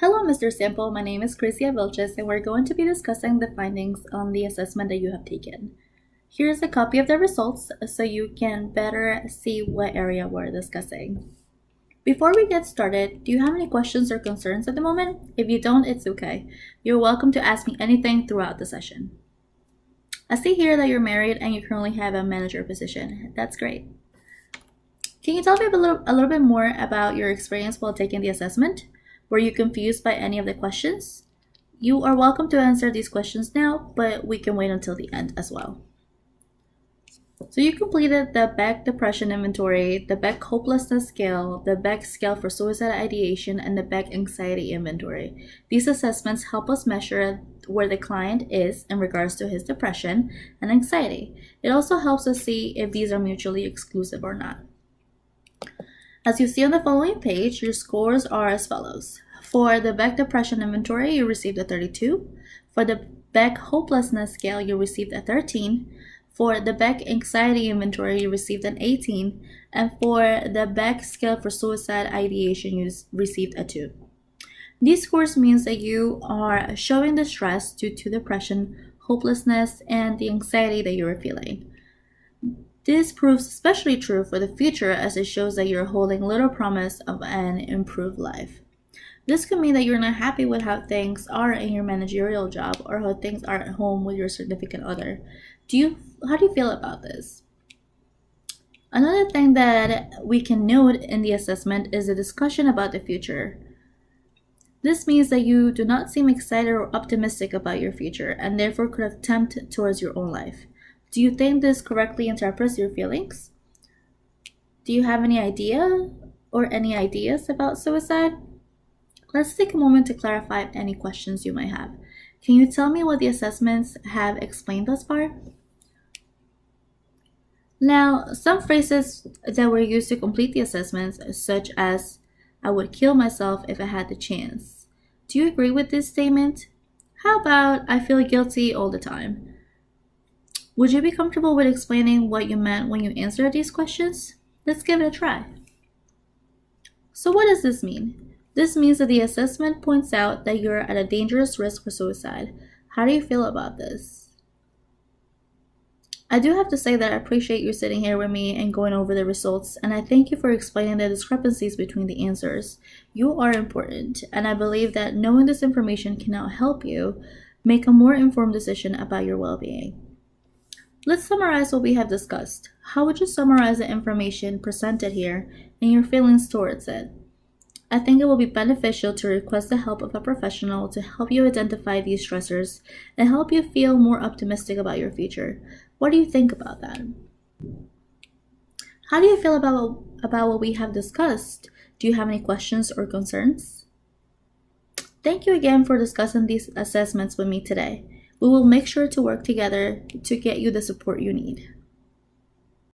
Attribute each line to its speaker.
Speaker 1: Hello, Mr. Sample. My name is Crisia Vilches, and we're going to be discussing the findings on the assessment that you have taken. Here's a copy of the results so you can better see what area we're discussing. Before we get started, do you have any questions or concerns at the moment? If you don't, it's okay. You're welcome to ask me anything throughout the session. I see here that you're married and you currently have a manager position. That's great. Can you tell me a little bit more about your experience while taking the assessment? Were you confused by any of the questions? You are welcome to answer these questions now, but we can wait until the end as well. So you completed the Beck Depression Inventory, the Beck Hopelessness Scale, the Beck Scale for Suicide Ideation, and the Beck Anxiety Inventory. These assessments help us measure where the client is in regards to his depression and anxiety. It also helps us see if these are mutually exclusive or not. As you see on the following page, your scores are as follows. For the Beck Depression Inventory, you received a 32. For the Beck Hopelessness Scale, you received a 13. For the Beck Anxiety Inventory, you received an 18. And for the Beck Scale for Suicide Ideation, you received a 2. These scores means that you are showing the stress due to depression, hopelessness, and the anxiety that you are feeling. This proves especially true for the future as it shows that you're holding little promise of an improved life. This could mean that you're not happy with how things are in your managerial job or how things are at home with your significant other. How do you feel about this? Another thing that we can note in the assessment is a discussion about the future. This means that you do not seem excited or optimistic about your future and therefore could have tempted towards your own life. Do you think this correctly interprets your feelings? Do you have any idea or any ideas about suicide? Let's take a moment to clarify any questions you might have. Can you tell me what the assessments have explained thus far? Now, some phrases that were used to complete the assessments, such as, I would kill myself if I had the chance. Do you agree with this statement? How about, I feel guilty all the time? Would you be comfortable with explaining what you meant when you answered these questions? Let's give it a try. So what does this mean? This means that the assessment points out that you're at a dangerous risk for suicide. How do you feel about this? I do have to say that I appreciate you sitting here with me and going over the results, and I thank you for explaining the discrepancies between the answers. You are important, and I believe that knowing this information can now help you make a more informed decision about your well-being. Let's summarize what we have discussed. How would you summarize the information presented here and your feelings towards it? I think it will be beneficial to request the help of a professional to help you identify these stressors and help you feel more optimistic about your future. What do you think about that? How do you feel about what we have discussed? Do you have any questions or concerns? Thank you again for discussing these assessments with me today. We will make sure to work together to get you the support you need.